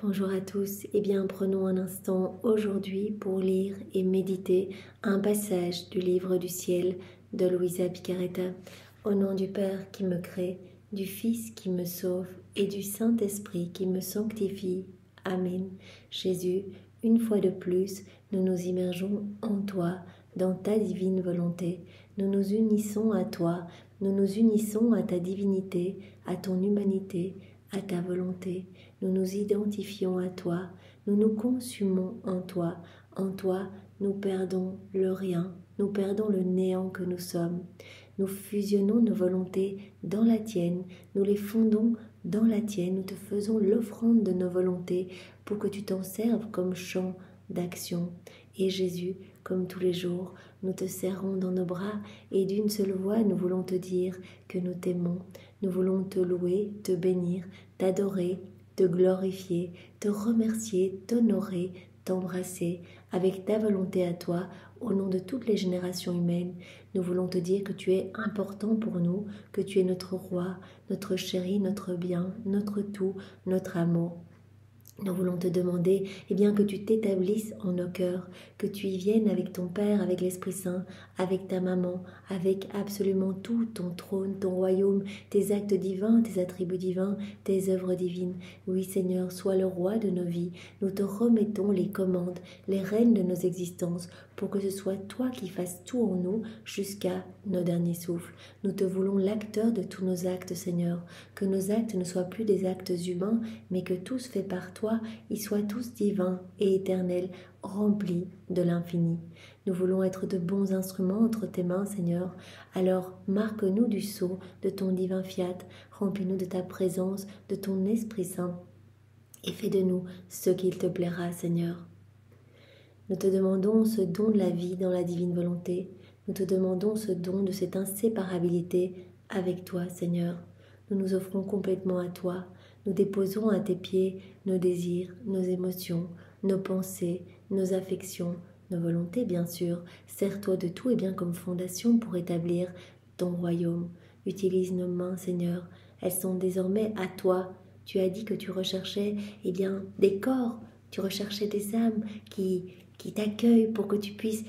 Bonjour à tous, prenons un instant aujourd'hui pour lire et méditer un passage du livre du ciel de Luisa Picaretta. Au nom du Père qui me crée, du Fils qui me sauve et du Saint-Esprit qui me sanctifie. Amen. Jésus, une fois de plus, nous nous immergeons en toi, dans ta divine volonté. Nous nous unissons à toi, nous nous unissons à ta divinité, à ton humanité, à ta volonté. Nous nous identifions à toi, nous nous consumons en toi. En toi, nous perdons le rien, nous perdons le néant que nous sommes. Nous fusionnons nos volontés dans la tienne, nous les fondons dans la tienne, nous te faisons l'offrande de nos volontés pour que tu t'en serves comme champ d'action. Et Jésus, comme tous les jours, nous te serrons dans nos bras et d'une seule voix nous voulons te dire que nous t'aimons. Nous voulons te louer, te bénir, t'adorer, te glorifier, te remercier, t'honorer, t'embrasser avec ta volonté à toi au nom de toutes les générations humaines. Nous voulons te dire que tu es important pour nous, que tu es notre roi, notre chéri, notre bien, notre tout, notre amour. Nous voulons te demander que tu t'établisses en nos cœurs, que tu y viennes avec ton Père, avec l'Esprit Saint, avec ta maman, avec absolument tout, ton trône, ton royaume, tes actes divins, tes attributs divins, tes œuvres divines. Oui Seigneur, sois le roi de nos vies. Nous te remettons les commandes, les rênes de nos existences, pour que ce soit toi qui fasses tout en nous jusqu'à nos derniers souffles. Nous te voulons l'acteur de tous nos actes, Seigneur, que nos actes ne soient plus des actes humains, mais que tous faits par toi, ils soient tous divins et éternels, remplis de l'infini. Nous voulons être de bons instruments entre tes mains, Seigneur. Alors marque-nous du sceau de ton divin fiat, remplis-nous de ta présence, de ton Esprit Saint, et fais de nous ce qu'il te plaira, Seigneur. Nous te demandons ce don de la vie dans la divine volonté. Nous te demandons ce don de cette inséparabilité avec toi, Seigneur. Nous nous offrons complètement à toi. Nous déposons à tes pieds nos désirs, nos émotions, nos pensées, nos affections, nos volontés, bien sûr. Sers-toi de tout et bien comme fondation pour établir ton royaume. Utilise nos mains, Seigneur. Elles sont désormais à toi. Tu as dit que tu recherchais des corps. Tu recherchais des âmes qui t'accueillent pour que tu puisses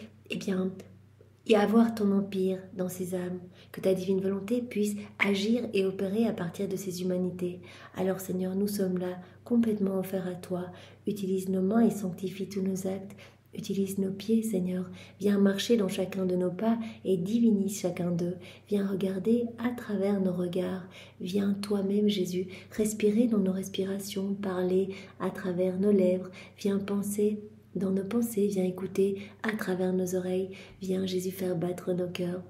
y avoir ton empire dans ces âmes, que ta divine volonté puisse agir et opérer à partir de ces humanités. Alors Seigneur, nous sommes là, complètement offerts à toi. Utilise nos mains et sanctifie tous nos actes. Utilise nos pieds, Seigneur. Viens marcher dans chacun de nos pas et divinise chacun d'eux. Viens regarder à travers nos regards. Viens toi-même, Jésus, respirer dans nos respirations, parler à travers nos lèvres. Viens penser dans nos pensées, viens écouter à travers nos oreilles. Viens, Jésus, faire battre nos cœurs.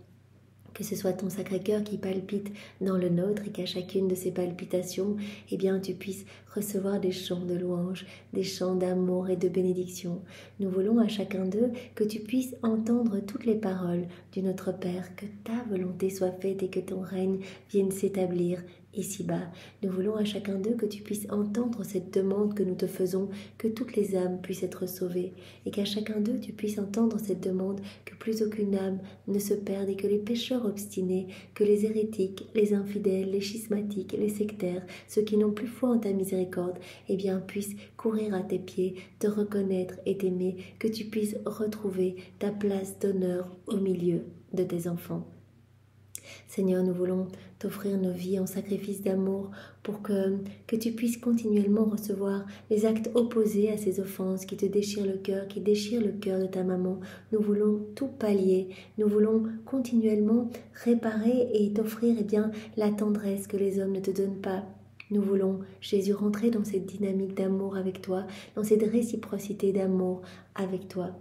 Que ce soit ton Sacré-Cœur qui palpite dans le nôtre et qu'à chacune de ces palpitations, tu puisses recevoir des chants de louange, des chants d'amour et de bénédiction. Nous voulons à chacun d'eux que tu puisses entendre toutes les paroles du Notre Père, que ta volonté soit faite et que ton règne vienne s'établir ici-bas. Nous voulons à chacun d'eux que tu puisses entendre cette demande que nous te faisons, que toutes les âmes puissent être sauvées, et qu'à chacun d'eux tu puisses entendre cette demande que plus aucune âme ne se perde et que les pécheurs obstinés, que les hérétiques, les infidèles, les schismatiques, les sectaires, ceux qui n'ont plus foi en ta miséricorde, puissent courir à tes pieds, te reconnaître et t'aimer, que tu puisses retrouver ta place d'honneur au milieu de tes enfants. Seigneur, nous voulons t'offrir nos vies en sacrifice d'amour pour que tu puisses continuellement recevoir les actes opposés à ces offenses qui te déchirent le cœur, qui déchirent le cœur de ta maman. Nous voulons tout pallier, nous voulons continuellement réparer et t'offrir la tendresse que les hommes ne te donnent pas. Nous voulons, Jésus, rentrer dans cette dynamique d'amour avec toi, dans cette réciprocité d'amour avec toi.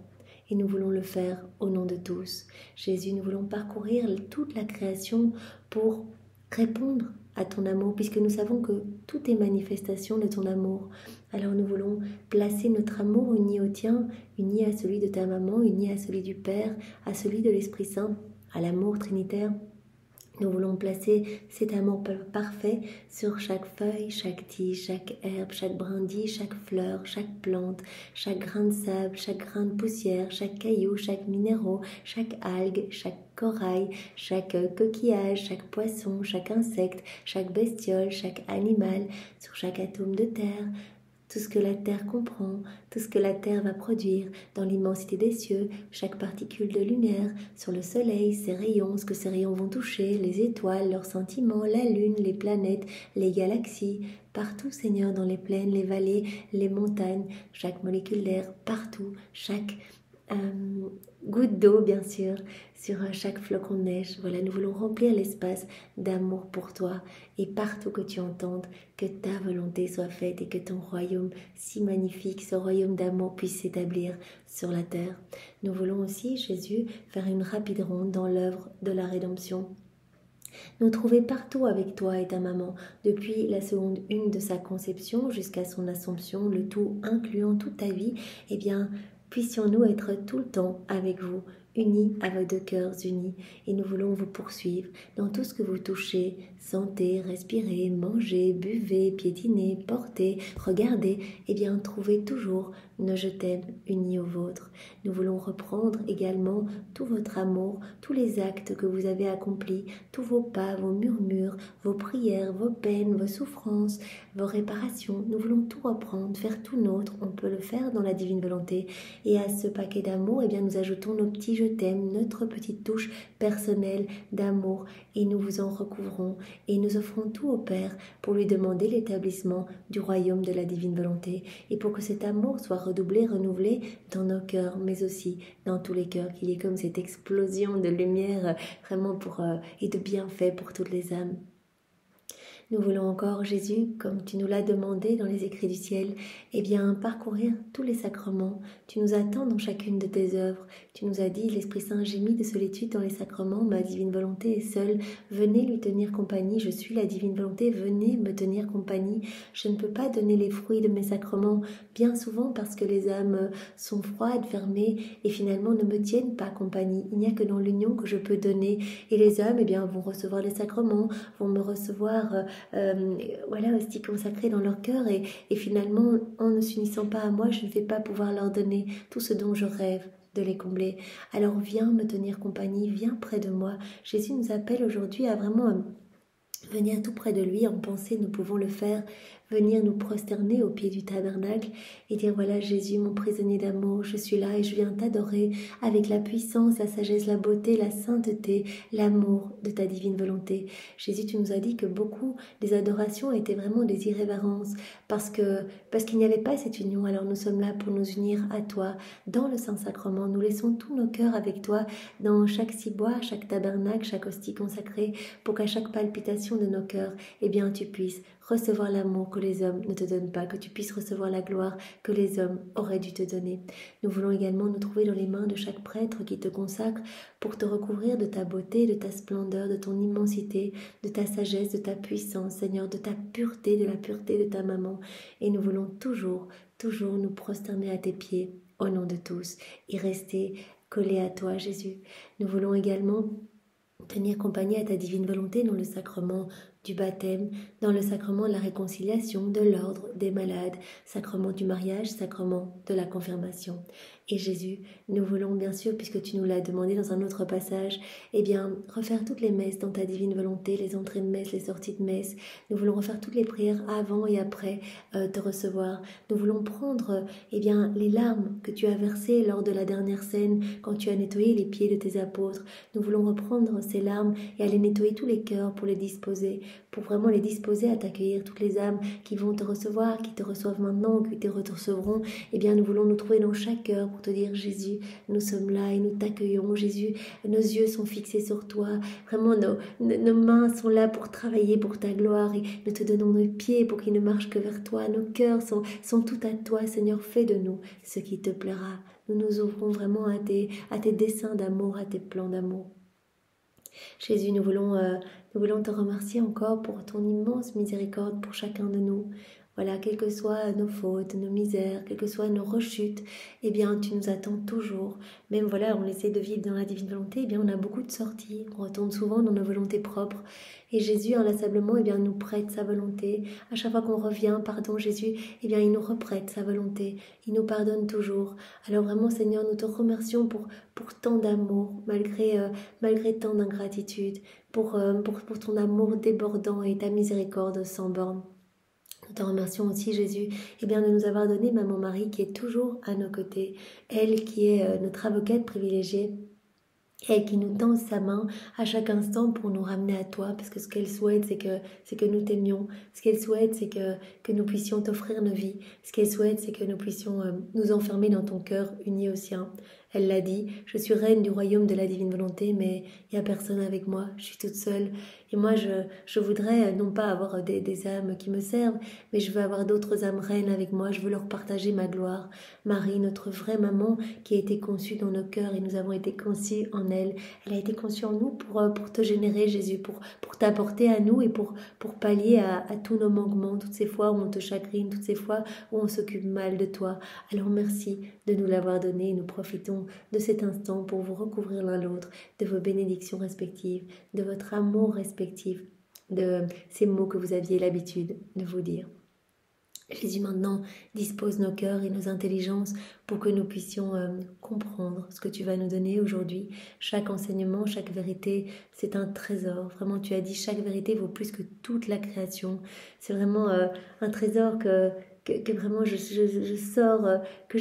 Et nous voulons le faire au nom de tous. Jésus, nous voulons parcourir toute la création pour répondre à ton amour, puisque nous savons que tout est manifestation de ton amour. Alors nous voulons placer notre amour uni au tien, uni à celui de ta maman, uni à celui du Père, à celui de l'Esprit Saint, à l'amour trinitaire. Nous voulons placer cet amour parfait sur chaque feuille, chaque tige, chaque herbe, chaque brindille, chaque fleur, chaque plante, chaque grain de sable, chaque grain de poussière, chaque caillou, chaque minéraux, chaque algue, chaque corail, chaque coquillage, chaque poisson, chaque insecte, chaque bestiole, chaque animal, sur chaque atome de terre, tout ce que la terre comprend, tout ce que la terre va produire dans l'immensité des cieux, chaque particule de lumière, sur le soleil, ses rayons, ce que ces rayons vont toucher, les étoiles, leurs sentiments, la lune, les planètes, les galaxies, partout Seigneur, dans les plaines, les vallées, les montagnes, chaque molécule d'air, partout, chaque goutte d'eau bien sûr, sur chaque flocon de neige. Voilà, nous voulons remplir l'espace d'amour pour toi et partout que tu entendes, que ta volonté soit faite et que ton royaume si magnifique, ce royaume d'amour puisse s'établir sur la terre. Nous voulons aussi, Jésus, faire une rapide ronde dans l'œuvre de la rédemption. Nous trouver partout avec toi et ta maman, depuis la seconde une de sa conception jusqu'à son assomption, le tout incluant toute ta vie, eh bien, puissions-nous être tout le temps avec vous, unis à vos deux cœurs unis, et nous voulons vous poursuivre dans tout ce que vous touchez, sentez, respirez, mangez, buvez, piétinez, portez, regardez, et bien trouvez toujours nos je t'aime unis aux vôtres. Nous voulons reprendre également tout votre amour, tous les actes que vous avez accomplis, tous vos pas, vos murmures, vos prières, vos peines, vos souffrances, vos réparations. Nous voulons tout reprendre, faire tout nôtre. On peut le faire dans la divine volonté. Et à ce paquet d'amour, eh bien, nous ajoutons nos petits je t'aime, notre petite touche personnelle d'amour. Et nous vous en recouvrons. Et nous offrons tout au Père pour lui demander l'établissement du royaume de la divine volonté. Et pour que cet amour soit redoublé, renouvelé dans nos cœurs, mais aussi dans tous les cœurs, qu'il y ait comme cette explosion de lumière vraiment et de bienfaits pour toutes les âmes. Nous voulons encore, Jésus, comme tu nous l'as demandé dans les écrits du ciel, eh bien, parcourir tous les sacrements. Tu nous attends dans chacune de tes œuvres. Tu nous as dit, l'Esprit Saint gémit de solitude dans les sacrements, ma divine volonté est seule. Venez lui tenir compagnie, je suis la divine volonté, venez me tenir compagnie. Je ne peux pas donner les fruits de mes sacrements, bien souvent parce que les âmes sont froides, fermées, et finalement ne me tiennent pas compagnie. Il n'y a que dans l'union que je peux donner. Et les âmes, eh bien, vont recevoir les sacrements, vont me recevoir... voilà, hostie consacrée dans leur cœur et finalement en ne s'unissant pas à moi je ne vais pas pouvoir leur donner tout ce dont je rêve de les combler. Alors viens me tenir compagnie, viens près de moi. Jésus nous appelle aujourd'hui à vraiment venir tout près de lui. En pensée nous pouvons le faire, venir nous prosterner au pied du tabernacle et dire voilà Jésus mon prisonnier d'amour, je suis là et je viens t'adorer avec la puissance, la sagesse, la beauté, la sainteté, l'amour de ta divine volonté. Jésus, tu nous as dit que beaucoup des adorations étaient vraiment des irrévérences parce qu'il n'y avait pas cette union. Alors nous sommes là pour nous unir à toi dans le Saint-Sacrement. Nous laissons tous nos cœurs avec toi dans chaque ciboire, chaque tabernacle, chaque hostie consacrée pour qu'à chaque palpitation de nos cœurs, eh bien tu puisses recevoir l'amour que les hommes ne te donnent pas, que tu puisses recevoir la gloire que les hommes auraient dû te donner. Nous voulons également nous trouver dans les mains de chaque prêtre qui te consacre pour te recouvrir de ta beauté, de ta splendeur, de ton immensité, de ta sagesse, de ta puissance, Seigneur, de ta pureté, de la pureté de ta maman. Et nous voulons toujours nous prosterner à tes pieds au nom de tous et rester collés à toi, Jésus. Nous voulons également tenir compagnie à ta divine volonté dans le sacrement du baptême, dans le sacrement de la réconciliation, de l'ordre des malades, sacrement du mariage, sacrement de la confirmation. Et Jésus, nous voulons bien sûr, puisque tu nous l'as demandé dans un autre passage, eh bien, refaire toutes les messes dans ta divine volonté, les entrées de messe, les sorties de messe. Nous voulons refaire toutes les prières avant et après te recevoir. Nous voulons prendre, eh bien, les larmes que tu as versées lors de la dernière scène, quand tu as nettoyé les pieds de tes apôtres. Nous voulons reprendre ces larmes et aller nettoyer tous les cœurs pour les disposer, pour vraiment les disposer à t'accueillir. Toutes les âmes qui vont te recevoir, qui te reçoivent maintenant, qui te recevront, eh bien, nous voulons nous trouver dans chaque cœur pour te dire Jésus, nous sommes là et nous t'accueillons. Jésus, nos yeux sont fixés sur toi. Vraiment, nos mains sont là pour travailler pour ta gloire et nous te donnons nos pieds pour qu'ils ne marchent que vers toi. Nos cœurs sont tout à toi. Seigneur, fais de nous ce qui te plaira. Nous nous ouvrons vraiment à tes desseins d'amour, à tes plans d'amour. Jésus, nous voulons te remercier encore pour ton immense miséricorde pour chacun de nous. Voilà, quelles que soient nos fautes, nos misères, quelles que soient nos rechutes, eh bien, tu nous attends toujours. Même, voilà, on essaie de vivre dans la divine volonté, eh bien, on a beaucoup de sorties. On retourne souvent dans nos volontés propres. Et Jésus, inlassablement, eh bien, nous prête sa volonté. À chaque fois qu'on revient, pardon, Jésus, eh bien, il nous reprête sa volonté. Il nous pardonne toujours. Alors vraiment, Seigneur, nous te remercions pour tant d'amour, malgré tant d'ingratitude, pour ton amour débordant et ta miséricorde sans borne. Nous te remercions aussi, Jésus, de nous avoir donné Maman Marie qui est toujours à nos côtés, elle qui est notre avocate privilégiée, elle qui nous tend sa main à chaque instant pour nous ramener à toi, parce que ce qu'elle souhaite, c'est que nous t'aimions. Ce qu'elle souhaite, c'est que nous puissions t'offrir nos vies. Ce qu'elle souhaite, c'est que nous puissions nous enfermer dans ton cœur uni au sien. Elle l'a dit, je suis reine du royaume de la divine volonté, mais il n'y a personne avec moi, je suis toute seule. Et moi, je voudrais non pas avoir des âmes qui me servent, mais je veux avoir d'autres âmes reines avec moi, je veux leur partager ma gloire. Marie, notre vraie maman, qui a été conçue dans nos cœurs et nous avons été conçus en elle. Elle a été conçue en nous pour te générer, Jésus, pour t'apporter à nous et pour pallier à tous nos manquements, toutes ces fois où on te chagrine, toutes ces fois où on s'occupe mal de toi. Alors merci de nous l'avoir donné et nous profitons de cet instant pour vous recouvrir l'un l'autre de vos bénédictions respectives, de votre amour respectif, de ces mots que vous aviez l'habitude de vous dire. Jésus maintenant dispose nos cœurs et nos intelligences pour que nous puissions comprendre ce que tu vas nous donner aujourd'hui. Chaque enseignement, chaque vérité, c'est un trésor. Vraiment, tu as dit chaque vérité vaut plus que toute la création. C'est vraiment un trésor que vraiment je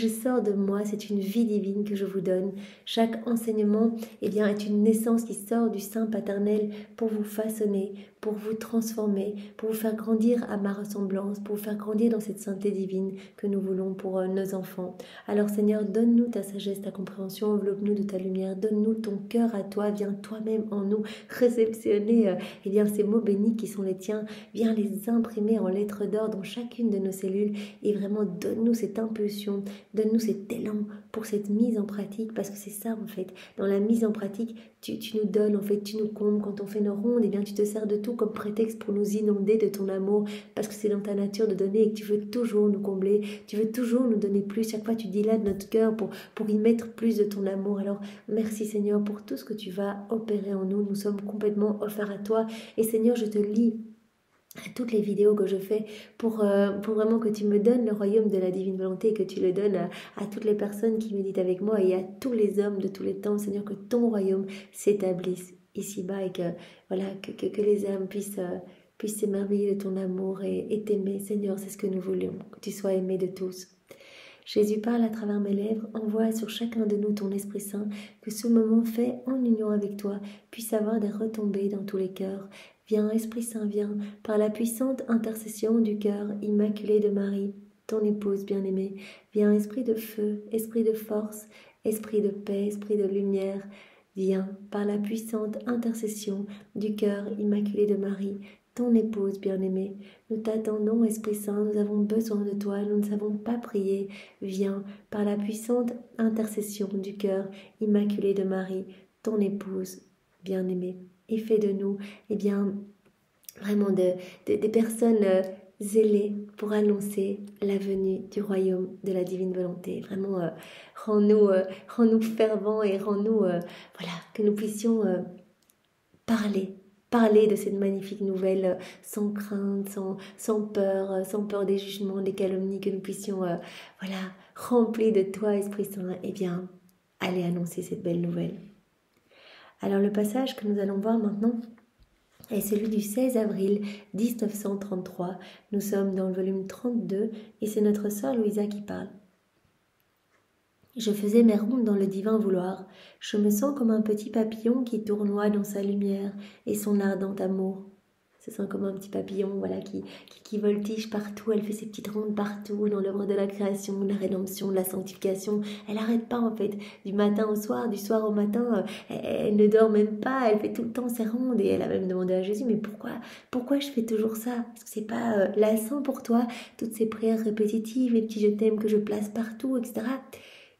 sors de moi. C'est une vie divine que je vous donne. Chaque enseignement est une naissance qui sort du sein paternel pour vous façonner, pour vous transformer, pour vous faire grandir à ma ressemblance, pour vous faire grandir dans cette sainteté divine que nous voulons pour nos enfants. Alors Seigneur, donne-nous ta sagesse, ta compréhension, enveloppe-nous de ta lumière, donne-nous ton cœur à toi, viens toi-même en nous réceptionner ces mots bénis qui sont les tiens, viens les imprimer en lettres d'or dans chacune de nos cellules et vraiment donne-nous cette impulsion, donne-nous cet élan pour cette mise en pratique, parce que c'est ça en fait, dans la mise en pratique, tu nous donnes, en fait, tu nous combles. Quand on fait nos rondes, tu te sers de tout comme prétexte pour nous inonder de ton amour, parce que c'est dans ta nature de donner et que tu veux toujours nous combler, tu veux toujours nous donner plus. Chaque fois, tu dilades notre cœur pour y mettre plus de ton amour. Alors, merci Seigneur pour tout ce que tu vas opérer en nous. Nous sommes complètement offerts à toi. Et Seigneur, je te lie à toutes les vidéos que je fais pour vraiment que tu me donnes le royaume de la divine volonté et que tu le donnes à toutes les personnes qui méditent avec moi et à tous les hommes de tous les temps, Seigneur, que ton royaume s'établisse ici-bas et que les âmes puissent s'émerveiller de ton amour et t'aimer. Seigneur, c'est ce que nous voulons, que tu sois aimé de tous. Jésus parle à travers mes lèvres, envoie sur chacun de nous ton Esprit Saint, que ce moment fait en union avec toi puisse avoir des retombées dans tous les cœurs. Viens, Esprit Saint, viens, par la puissante intercession du cœur immaculé de Marie, ton épouse bien-aimée. Viens, Esprit de feu, Esprit de force, Esprit de paix, Esprit de lumière. Viens, par la puissante intercession du cœur immaculé de Marie, ton épouse bien-aimée. Nous t'attendons, Esprit Saint, nous avons besoin de toi, nous ne savons pas prier. Viens, par la puissante intercession du cœur immaculé de Marie, ton épouse bien-aimée. Et fais de nous, vraiment des personnes zélées pour annoncer la venue du royaume de la divine volonté. Vraiment, rends-nous fervents et rends-nous, que nous puissions parler de cette magnifique nouvelle sans crainte, sans peur des jugements, des calomnies, que nous puissions, remplis de toi, Esprit Saint, aller annoncer cette belle nouvelle. Alors le passage que nous allons voir maintenant est celui du 16 avril 1933. Nous sommes dans le volume 32 et c'est notre sœur Louisa qui parle. Je faisais mes rondes dans le divin vouloir. Je me sens comme un petit papillon qui tournoie dans sa lumière et son ardent amour. Se sent comme un petit papillon, qui voltige partout. Elle fait ses petites rondes partout dans l'œuvre de la création, de la rédemption, de la sanctification. Elle n'arrête pas en fait, du matin au soir, du soir au matin. Elle ne dort même pas, elle fait tout le temps ses rondes. Et elle a même demandé à Jésus, mais pourquoi je fais toujours ça? Est-ce que c'est pas lassant pour toi, toutes ces prières répétitives, les petits je t'aime que je place partout, etc.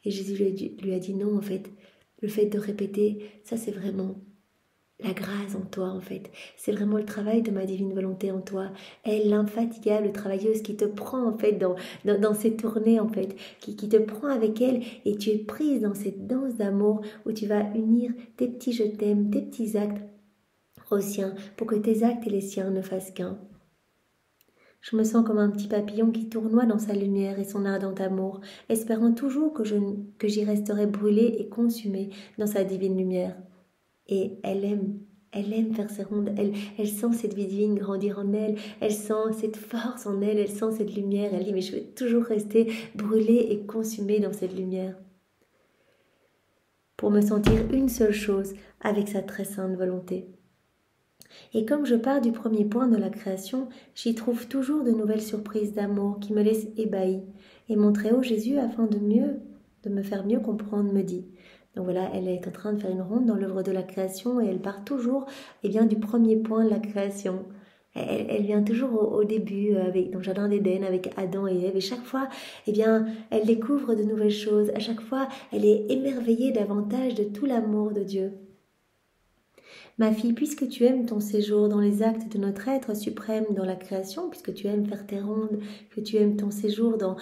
Et Jésus lui a dit non, en fait, le fait de répéter, ça c'est vraiment la grâce en toi, en fait. C'est vraiment le travail de ma divine volonté en toi. Elle, l'infatigable travailleuse qui te prend, en fait, dans ces tournées, en fait, qui te prend avec elle, et tu es prise dans cette danse d'amour où tu vas unir tes petits je t'aime, tes petits actes aux siens, pour que tes actes et les siens ne fassent qu'un. Je me sens comme un petit papillon qui tournoie dans sa lumière et son ardent amour, espérant toujours que j'y resterai brûlée et consumée dans sa divine lumière. Et elle aime Elle aime faire ses rondes, elle sent cette vie divine grandir en elle, elle sent cette force en elle, elle sent cette lumière. Elle dit, mais je veux toujours rester brûlée et consumée dans cette lumière. Pour me sentir une seule chose avec sa très sainte volonté. Et comme je pars du premier point de la création, j'y trouve toujours de nouvelles surprises d'amour qui me laissent ébahie. Et mon Très-Haut Jésus, afin de me faire mieux comprendre, me dit. Donc voilà, elle est en train de faire une ronde dans l'œuvre de la création et elle part toujours du premier point de la création. Elle vient toujours au début, dans le jardin d'Éden, avec Adam et Ève. Et chaque fois, elle découvre de nouvelles choses. À chaque fois, elle est émerveillée davantage de tout l'amour de Dieu. Ma fille, puisque tu aimes ton séjour dans les actes de notre être suprême dans la création, puisque tu aimes faire tes rondes, que tu aimes ton séjour dans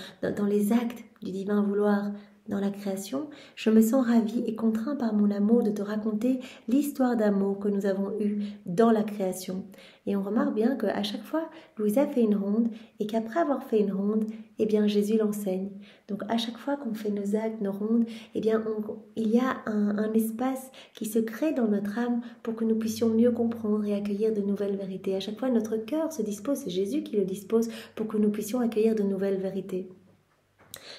les actes du divin vouloir dans la création, je me sens ravie et contraint par mon amour de te raconter l'histoire d'amour que nous avons eue dans la création. Et on remarque bien qu'à chaque fois, Louisa fait une ronde et qu'après avoir fait une ronde, Jésus l'enseigne. Donc à chaque fois qu'on fait nos actes, nos rondes, il y a un espace qui se crée dans notre âme pour que nous puissions mieux comprendre et accueillir de nouvelles vérités. À chaque fois, notre cœur se dispose, c'est Jésus qui le dispose pour que nous puissions accueillir de nouvelles vérités.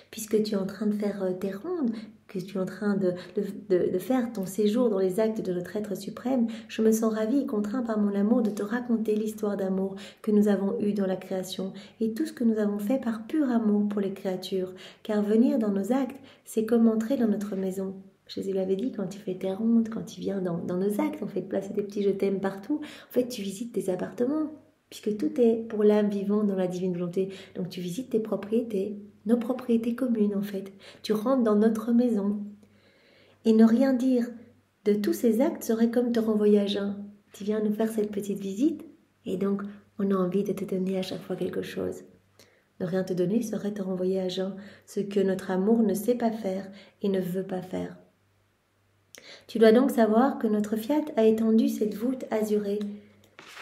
Puisque tu es en train de faire tes rondes, que tu es en train de faire ton séjour dans les actes de notre être suprême, je me sens ravie et contraint par mon amour de te raconter l'histoire d'amour que nous avons eue dans la création et tout ce que nous avons fait par pur amour pour les créatures. Car venir dans nos actes, c'est comme entrer dans notre maison. Jésus l'avait dit, quand tu fais tes rondes, quand tu viens dans nos actes, on fait placer des petits je t'aime partout, en fait tu visites tes appartements, puisque tout est pour l'âme vivante dans la divine volonté. Donc tu visites tes propriétés, nos propriétés communes en fait. Tu rentres dans notre maison. Et ne rien dire de tous ces actes serait comme te renvoyer à jeun. Tu viens nous faire cette petite visite et donc on a envie de te donner à chaque fois quelque chose. Ne rien te donner serait te renvoyer à jeun, ce que notre amour ne sait pas faire et ne veut pas faire. Tu dois donc savoir que notre Fiat a étendu cette voûte azurée,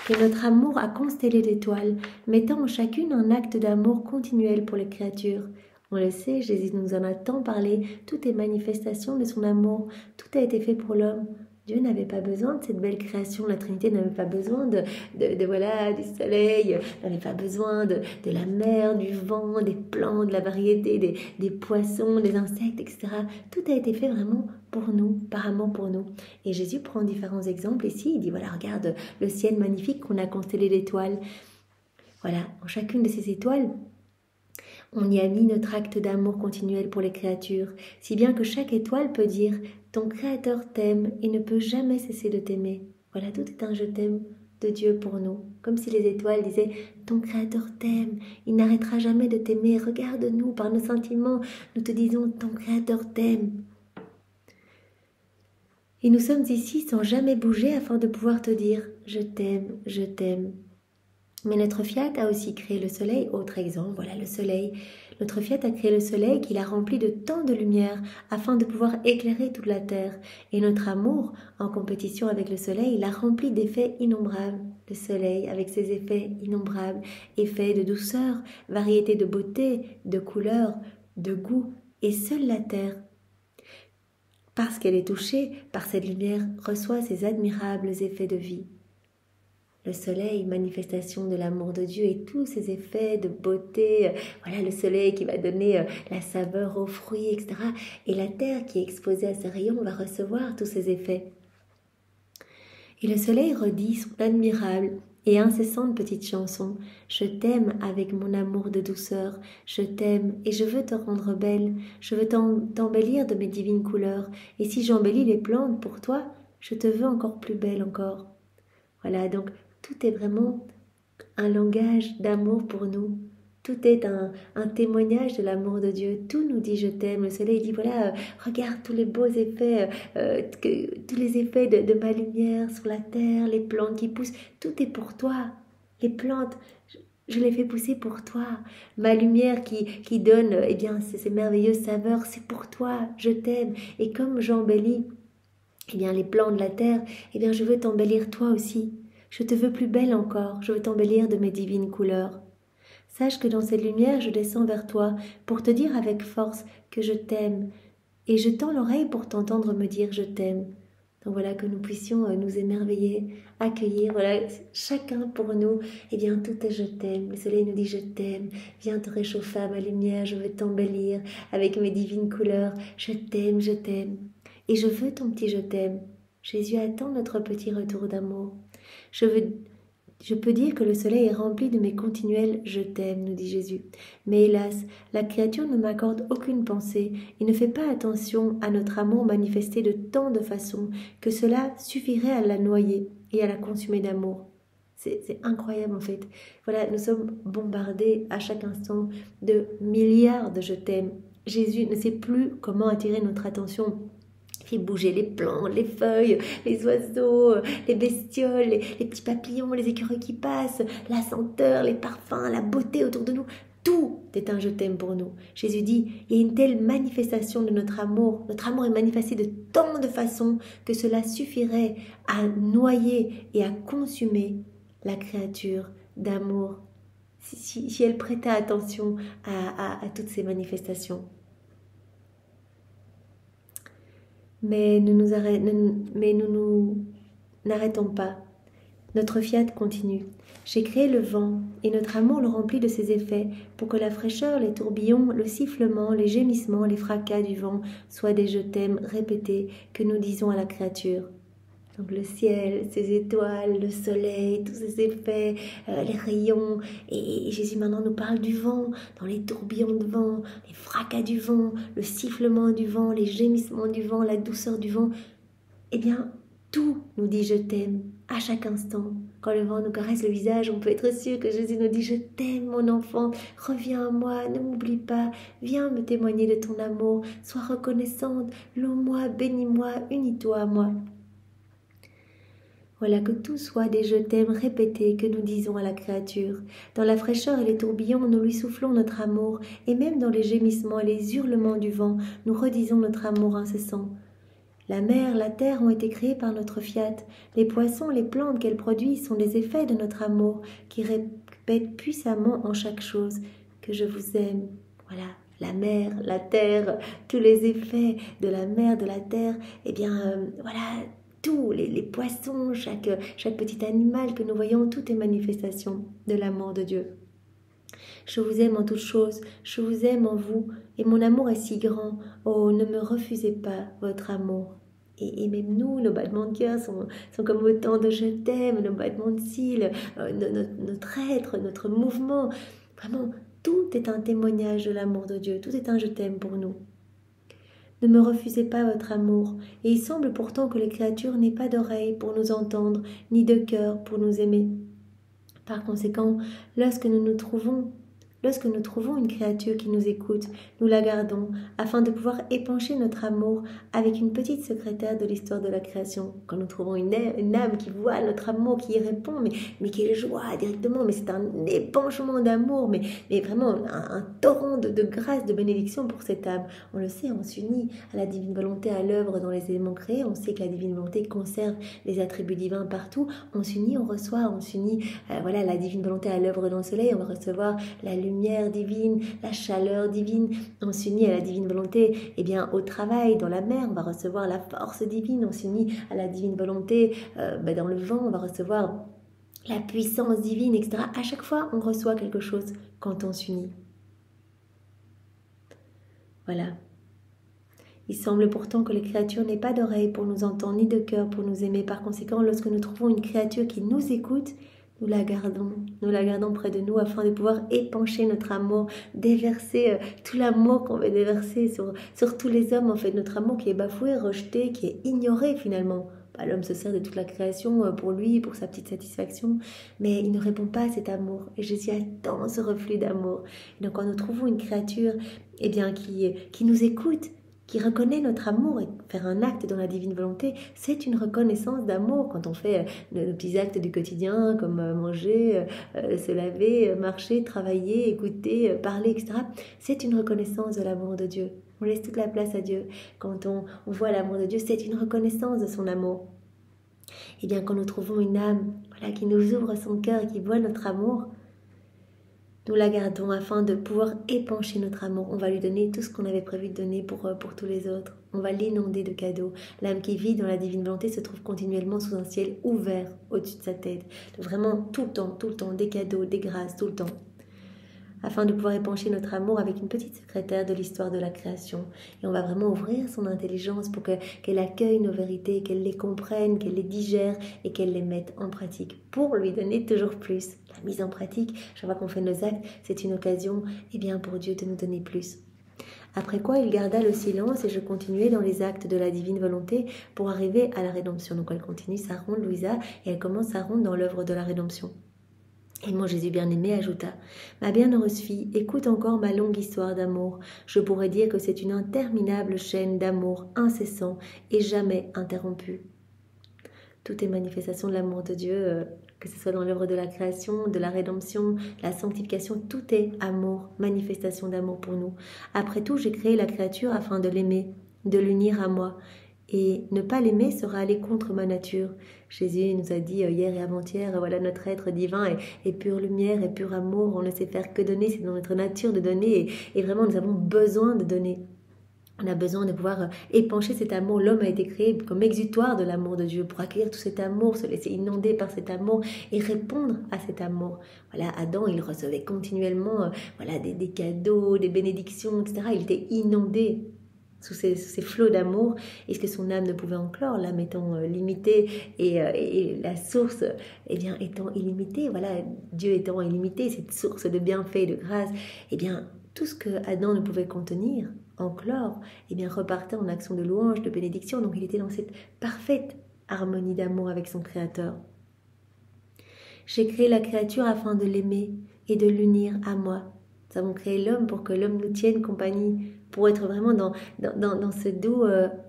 que notre amour a constellé d'étoiles, mettant en chacune un acte d'amour continuel pour les créatures. On le sait, Jésus nous en a tant parlé, tout est manifestation de son amour, tout a été fait pour l'homme. Dieu n'avait pas besoin de cette belle création, la Trinité n'avait pas besoin du soleil, n'avait pas besoin de la mer, du vent, des plantes, de la variété, des poissons, des insectes, etc. Tout a été fait vraiment pour nous, par amour pour nous. Et Jésus prend différents exemples ici, il dit voilà, regarde le ciel magnifique qu'on a constellé d'étoiles. Voilà, en chacune de ces étoiles, on y a mis notre acte d'amour continuel pour les créatures, si bien que chaque étoile peut dire « Ton Créateur t'aime et ne peut jamais cesser de t'aimer ». Voilà, tout est un « je t'aime » de Dieu pour nous. Comme si les étoiles disaient « Ton Créateur t'aime, il n'arrêtera jamais de t'aimer, regarde-nous par nos sentiments, nous te disons « Ton Créateur t'aime ». Et nous sommes ici sans jamais bouger afin de pouvoir te dire « Je t'aime, je t'aime ». Mais notre Fiat a aussi créé le soleil, autre exemple, voilà le soleil. Notre Fiat a créé le soleil qu'il a rempli de tant de lumière afin de pouvoir éclairer toute la terre. Et notre amour, en compétition avec le soleil, l'a rempli d'effets innombrables. Le soleil, avec ses effets innombrables, effets de douceur, variété de beauté, de couleur, de goût, et seule la terre, parce qu'elle est touchée par cette lumière, reçoit ces admirables effets de vie. Le soleil, manifestation de l'amour de Dieu et tous ces effets de beauté, voilà le soleil qui va donner la saveur aux fruits, etc. Et la terre qui est exposée à ses rayons va recevoir tous ces effets. Et le soleil redit son admirable et incessante petite chanson. Je t'aime avec mon amour de douceur, je t'aime et je veux te rendre belle, je veux t'embellir de mes divines couleurs. Et si j'embellis les plantes pour toi, je te veux encore plus belle encore. Voilà, donc tout est vraiment un langage d'amour pour nous. Tout est un témoignage de l'amour de Dieu. Tout nous dit « je t'aime ». Le soleil dit « voilà, regarde tous les beaux effets, tous les effets de ma lumière sur la terre, les plantes qui poussent. Tout est pour toi. Les plantes, je les fais pousser pour toi. Ma lumière qui donne ces merveilleuses saveurs, c'est pour toi. Je t'aime. Et comme j'embellis les plants de la terre, je veux t'embellir toi aussi. Je te veux plus belle encore, je veux t'embellir de mes divines couleurs. Sache que dans cette lumière, je descends vers toi pour te dire avec force que je t'aime, et je tends l'oreille pour t'entendre me dire je t'aime. Donc voilà, que nous puissions nous émerveiller, accueillir, voilà, chacun pour nous, eh bien tout est je t'aime. Le soleil nous dit je t'aime, viens te réchauffer à ma lumière, je veux t'embellir avec mes divines couleurs, je t'aime, et je veux ton petit je t'aime. Jésus attend notre petit retour d'amour. Je peux dire que le soleil est rempli de mes continuels « je t'aime », nous dit Jésus. Mais hélas, la créature ne m'accorde aucune pensée et ne fait pas attention à notre amour manifesté de tant de façons que cela suffirait à la noyer et à la consumer d'amour. C'est incroyable en fait. Voilà, nous sommes bombardés à chaque instant de milliards de « je t'aime ». Jésus ne sait plus comment attirer notre attention. Il fait bouger les plantes, les feuilles, les oiseaux, les bestioles, les petits papillons, les écureuils qui passent, la senteur, les parfums, la beauté autour de nous. Tout est un je t'aime pour nous. Jésus dit, il y a une telle manifestation de notre amour. Notre amour est manifesté de tant de façons que cela suffirait à noyer et à consumer la créature d'amour si elle prêtait attention à toutes ces manifestations. Mais nous n'arrêtons pas. Notre fiat continue. J'ai créé le vent, et notre amour le remplit de ses effets, pour que la fraîcheur, les tourbillons, le sifflement, les gémissements, les fracas du vent soient des je t'aime répétés que nous disons à la créature. Donc le ciel, ses étoiles, le soleil, tous ces effets, les rayons. Et Jésus maintenant nous parle du vent, dans les tourbillons de vent, les fracas du vent, le sifflement du vent, les gémissements du vent, la douceur du vent. Eh bien, tout nous dit je t'aime à chaque instant. Quand le vent nous caresse le visage, on peut être sûr que Jésus nous dit je t'aime mon enfant, reviens à moi, ne m'oublie pas, viens me témoigner de ton amour, sois reconnaissante, loue-moi, bénis-moi, unis-toi à moi. Voilà, que tout soit des je t'aime répétés que nous disons à la créature. Dans la fraîcheur et les tourbillons, nous lui soufflons notre amour, et même dans les gémissements et les hurlements du vent, nous redisons notre amour incessant. La mer, la terre ont été créées par notre fiat. Les poissons, les plantes qu'elles produisent sont des effets de notre amour, qui répètent puissamment en chaque chose que je vous aime. Voilà, la mer, la terre, tous les effets de la mer, de la terre, eh bien, voilà, tous les poissons, chaque petit animal que nous voyons, tout est manifestation de l'amour de Dieu. Je vous aime en toutes choses, je vous aime en vous, et mon amour est si grand. Oh, ne me refusez pas votre amour. Et même nous, nos battements de cœur sont comme autant de je t'aime, nos battements de cils, notre être, notre mouvement. Vraiment, tout est un témoignage de l'amour de Dieu, tout est un je t'aime pour nous. Ne me refusez pas votre amour, et il semble pourtant que les créatures n'aient pas d'oreilles pour nous entendre, ni de cœur pour nous aimer. Par conséquent, lorsque nous trouvons une créature qui nous écoute, nous la gardons afin de pouvoir épancher notre amour avec une petite secrétaire de l'histoire de la création. Quand nous trouvons une âme qui voit notre amour, qui y répond, mais qui est joie directement, mais c'est un épanchement d'amour, mais vraiment un torrent de grâce, de bénédiction pour cette âme. On le sait, on s'unit à la divine volonté à l'œuvre dans les éléments créés, on sait que la divine volonté conserve les attributs divins partout, on s'unit, on reçoit, on s'unit, voilà, la divine volonté à l'œuvre dans le soleil, on va recevoir la lumière divine, la chaleur divine, on s'unit à la divine volonté, eh bien au travail, dans la mer, on va recevoir la force divine, on s'unit à la divine volonté, dans le vent, on va recevoir la puissance divine, etc. À chaque fois, on reçoit quelque chose quand on s'unit. Voilà. Il semble pourtant que les créatures n'aient pas d'oreilles pour nous entendre, ni de cœur pour nous aimer. Par conséquent, lorsque nous trouvons une créature qui nous écoute, nous la gardons près de nous afin de pouvoir épancher notre amour, déverser tout l'amour qu'on veut déverser sur tous les hommes, en fait, notre amour qui est bafoué, rejeté, qui est ignoré finalement. L'homme se sert de toute la création pour lui, pour sa petite satisfaction, mais il ne répond pas à cet amour. Et Jésus attend ce reflux d'amour. Et donc quand nous trouvons une créature eh bien, qui nous écoute, qui reconnaît notre amour, et faire un acte dans la divine volonté, c'est une reconnaissance d'amour. Quand on fait nos petits actes du quotidien, comme manger, se laver, marcher, travailler, écouter, parler, etc., c'est une reconnaissance de l'amour de Dieu. On laisse toute la place à Dieu. Quand on voit l'amour de Dieu, c'est une reconnaissance de son amour. Et bien quand nous trouvons une âme, voilà, qui nous ouvre son cœur, qui voit notre amour, nous la gardons afin de pouvoir épancher notre amour. On va lui donner tout ce qu'on avait prévu de donner pour tous les autres. On va l'inonder de cadeaux. L'âme qui vit dans la divine volonté se trouve continuellement sous un ciel ouvert au-dessus de sa tête. Donc vraiment tout le temps, des cadeaux, des grâces, tout le temps. Afin de pouvoir épancher notre amour avec une petite secrétaire de l'histoire de la création. Et on va vraiment ouvrir son intelligence pour qu'elle accueille nos vérités, qu'elle les comprenne, qu'elle les digère et qu'elle les mette en pratique pour lui donner toujours plus. La mise en pratique, chaque fois qu'on fait nos actes, c'est une occasion pour Dieu de nous donner plus. Après quoi, il garda le silence et je continuais dans les actes de la divine volonté pour arriver à la rédemption. Donc elle continue sa ronde, Louisa, et elle commence sa ronde dans l'œuvre de la rédemption. Et mon Jésus bien-aimé ajouta « Ma bienheureuse fille, écoute encore ma longue histoire d'amour. Je pourrais dire que c'est une interminable chaîne d'amour incessant et jamais interrompue. » Tout est manifestation de l'amour de Dieu, que ce soit dans l'œuvre de la création, de la rédemption, la sanctification, tout est amour, manifestation d'amour pour nous. Après tout, j'ai créé la créature afin de l'aimer, de l'unir à moi. Et ne pas l'aimer sera aller contre ma nature. Jésus nous a dit hier et avant-hier, voilà, notre être divin est pure lumière et pur amour. On ne sait faire que donner, c'est dans notre nature de donner. Et vraiment, nous avons besoin de donner. On a besoin de pouvoir épancher cet amour. L'homme a été créé comme exutoire de l'amour de Dieu pour accueillir tout cet amour, se laisser inonder par cet amour et répondre à cet amour. Voilà, Adam, il recevait continuellement des cadeaux, des bénédictions, etc. Il était inondé sous ces flots d'amour, et ce que son âme ne pouvait enclore, l'âme étant limitée et la source étant illimitée, voilà, Dieu étant illimité, cette source de bienfaits et de grâce, tout ce que Adam ne pouvait contenir, enclore, repartait en action de louange, de bénédiction. Donc il était dans cette parfaite harmonie d'amour avec son Créateur. J'ai créé la créature afin de l'aimer et de l'unir à moi. Nous avons créé l'homme pour que l'homme nous tienne compagnie, pour être vraiment dans ce doux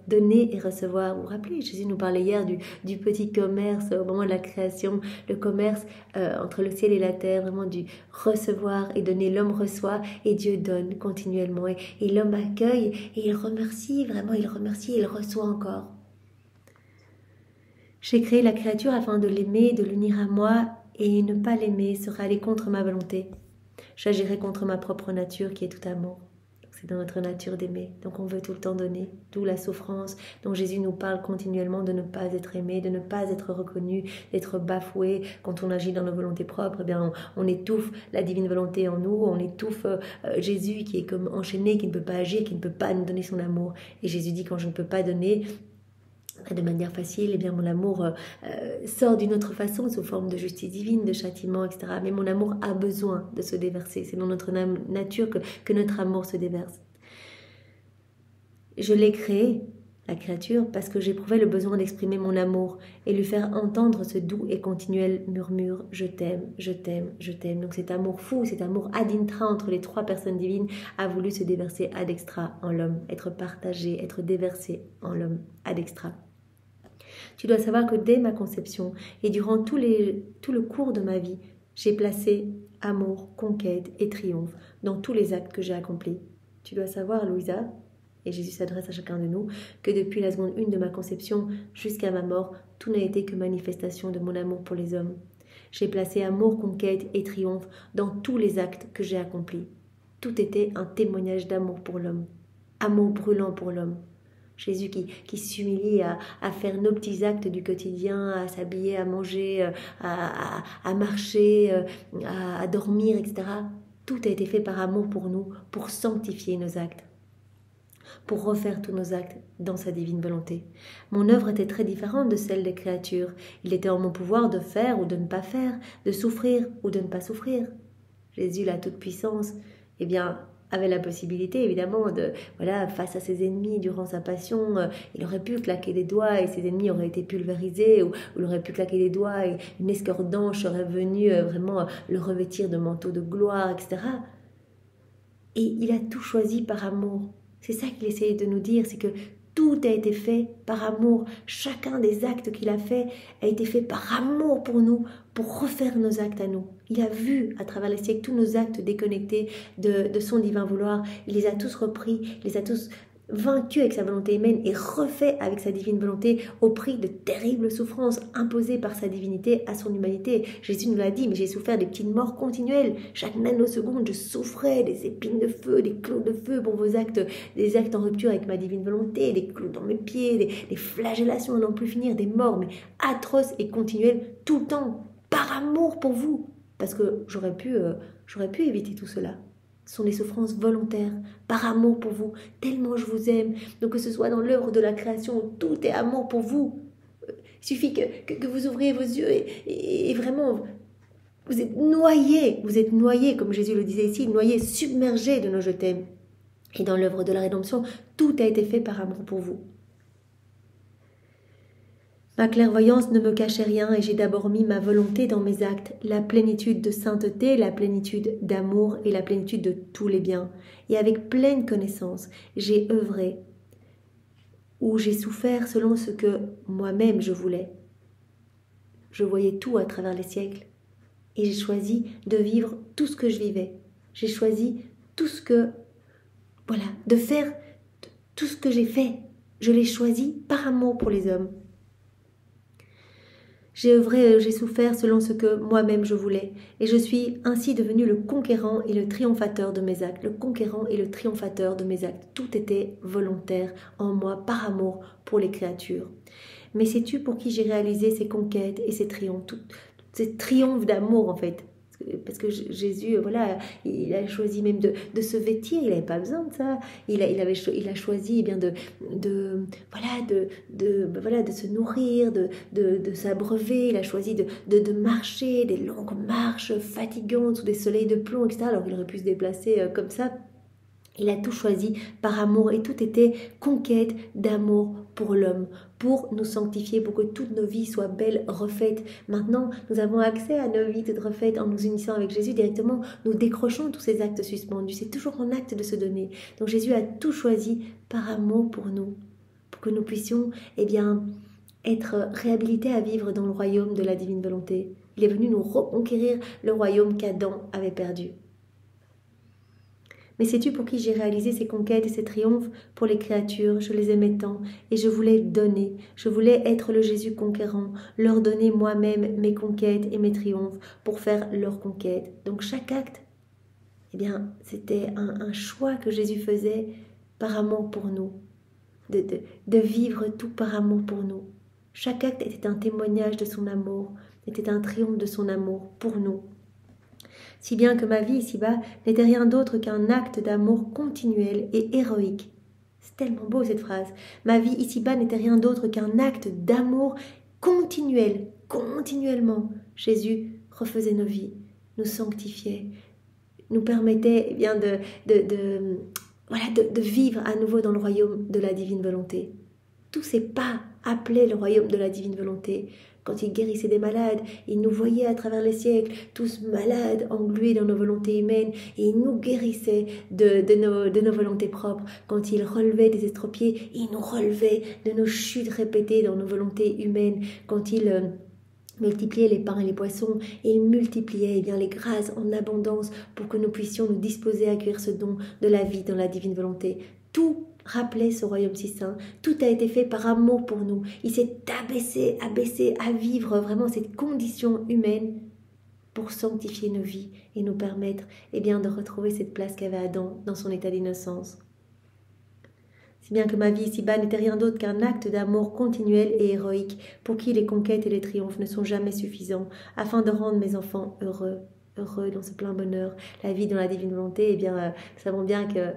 donner et recevoir. Vous vous rappelez, Jésus nous parlait hier du petit commerce au moment de la création, le commerce entre le ciel et la terre, vraiment du recevoir et donner. L'homme reçoit et Dieu donne continuellement. Et l'homme accueille et il remercie, vraiment il remercie et il reçoit encore. J'ai créé la créature afin de l'aimer, de l'unir à moi, et ne pas l'aimer sera aller contre ma volonté. J'agirai contre ma propre nature qui est tout amour. C'est dans notre nature d'aimer. Donc on veut tout le temps donner, d'où la souffrance dont Jésus nous parle continuellement de ne pas être aimé, de ne pas être reconnu, d'être bafoué. Quand on agit dans nos volontés propres, on étouffe la divine volonté en nous, on étouffe Jésus qui est comme enchaîné, qui ne peut pas agir, qui ne peut pas nous donner son amour. Et Jésus dit quand je ne peux pas donner de manière facile, mon amour sort d'une autre façon, sous forme de justice divine, de châtiment, etc. Mais mon amour a besoin de se déverser. C'est dans notre nature que notre amour se déverse. Je l'ai créé, la créature, parce que j'éprouvais le besoin d'exprimer mon amour et lui faire entendre ce doux et continuel murmure « Je t'aime, je t'aime, je t'aime ». Donc cet amour fou, cet amour ad intra entre les trois personnes divines a voulu se déverser ad extra en l'homme, être partagé, être déversé en l'homme ad extra. Tu dois savoir que dès ma conception et durant tout le cours de ma vie, j'ai placé amour, conquête et triomphe dans tous les actes que j'ai accomplis. Tu dois savoir, Louisa, et Jésus s'adresse à chacun de nous, que depuis la seconde 1 de ma conception jusqu'à ma mort, tout n'a été que manifestation de mon amour pour les hommes. J'ai placé amour, conquête et triomphe dans tous les actes que j'ai accomplis. Tout était un témoignage d'amour pour l'homme, amour brûlant pour l'homme. Jésus qui s'humilie à faire nos petits actes du quotidien, à s'habiller, à manger, à marcher, à dormir, etc. Tout a été fait par amour pour nous, pour sanctifier nos actes, pour refaire tous nos actes dans sa divine volonté. Mon œuvre était très différente de celle des créatures. Il était en mon pouvoir de faire ou de ne pas faire, de souffrir ou de ne pas souffrir. Jésus, la toute-puissance, avait la possibilité, évidemment, face à ses ennemis durant sa passion, il aurait pu claquer des doigts et ses ennemis auraient été pulvérisés, ou il aurait pu claquer des doigts et une escorte d'anges serait venue vraiment le revêtir de manteau de gloire, etc. Et il a tout choisi par amour. C'est ça qu'il essayait de nous dire, c'est que tout a été fait par amour. Chacun des actes qu'il a fait a été fait par amour pour nous, pour refaire nos actes à nous. Il a vu à travers les siècles tous nos actes déconnectés de son divin vouloir. Il les a tous repris, il les a tous vaincu avec sa volonté humaine et refait avec sa divine volonté au prix de terribles souffrances imposées par sa divinité à son humanité. Jésus nous l'a dit, mais j'ai souffert des petites morts continuelles. Chaque nanoseconde, je souffrais des épines de feu, des clous de feu pour vos actes, des actes en rupture avec ma divine volonté, des clous dans mes pieds, des flagellations à n'en plus finir, des morts, mais atroces et continuelles tout le temps, par amour pour vous. Parce que j'aurais pu éviter tout cela. Ce sont des souffrances volontaires, par amour pour vous, tellement je vous aime. Donc que ce soit dans l'œuvre de la création, tout est amour pour vous. Il suffit que vous ouvriez vos yeux et vraiment, vous êtes noyés, comme Jésus le disait ici, noyés, submergés de nos je t'aime. Et dans l'œuvre de la rédemption, tout a été fait par amour pour vous. Ma clairvoyance ne me cachait rien et j'ai d'abord mis ma volonté dans mes actes, la plénitude de sainteté, la plénitude d'amour et la plénitude de tous les biens. Et avec pleine connaissance, j'ai œuvré ou j'ai souffert selon ce que moi-même je voulais. Je voyais tout à travers les siècles et j'ai choisi de vivre tout ce que je vivais. J'ai choisi tout ce que, de faire tout ce que j'ai fait. Je l'ai choisi par amour pour les hommes. J'ai œuvré, j'ai souffert selon ce que moi-même je voulais, et je suis ainsi devenu le conquérant et le triomphateur de mes actes. Le conquérant et le triomphateur de mes actes. Tout était volontaire en moi, par amour pour les créatures. Mais sais-tu pour qui j'ai réalisé ces conquêtes et ces triomphes, ces triomphes d'amour en fait? Parce que Jésus, il a choisi même de se vêtir, il n'avait pas besoin de ça. Il a choisi de se nourrir, de s'abreuver. Il a choisi de marcher des longues marches fatigantes sous des soleils de plomb, etc. Alors qu'il aurait pu se déplacer comme ça. Il a tout choisi par amour et tout était conquête d'amour pour l'homme, pour nous sanctifier, pour que toutes nos vies soient belles, refaites. Maintenant, nous avons accès à nos vies toutes refaites en nous unissant avec Jésus directement. Nous décrochons tous ces actes suspendus. C'est toujours un acte de se donner. Donc Jésus a tout choisi par amour pour nous, pour que nous puissions être réhabilités à vivre dans le royaume de la divine volonté. Il est venu nous reconquérir le royaume qu'Adam avait perdu. Mais sais-tu pour qui j'ai réalisé ces conquêtes et ces triomphes? Pour les créatures, je les aimais tant et je voulais donner. Je voulais être le Jésus conquérant, leur donner moi-même mes conquêtes et mes triomphes pour faire leurs conquêtes. Donc chaque acte, c'était un choix que Jésus faisait par amour pour nous, de vivre tout par amour pour nous. Chaque acte était un témoignage de son amour, était un triomphe de son amour pour nous. Si bien que ma vie ici-bas n'était rien d'autre qu'un acte d'amour continuel et héroïque. C'est tellement beau cette phrase. Ma vie ici-bas n'était rien d'autre qu'un acte d'amour continuel, continuellement. Jésus refaisait nos vies, nous sanctifiait, nous permettait de vivre à nouveau dans le royaume de la divine volonté. Tous ces pas appelaient le royaume de la divine volonté. Quand il guérissait des malades, il nous voyait à travers les siècles, tous malades, englués dans nos volontés humaines, et il nous guérissait de nos volontés propres. Quand il relevait des estropiés, il nous relevait de nos chutes répétées dans nos volontés humaines. Quand il multipliait les pains et les poissons, et il multipliait les grâces en abondance pour que nous puissions nous disposer à accueillir ce don de la vie dans la divine volonté. Tout rappelait ce royaume si saint. Tout a été fait par amour pour nous. Il s'est abaissé à vivre vraiment cette condition humaine pour sanctifier nos vies et nous permettre de retrouver cette place qu'avait Adam dans son état d'innocence. Si bien que ma vie ici-bas n'était rien d'autre qu'un acte d'amour continuel et héroïque pour qui les conquêtes et les triomphes ne sont jamais suffisants, afin de rendre mes enfants heureux dans ce plein bonheur, la vie dans la divine volonté. Nous savons bien que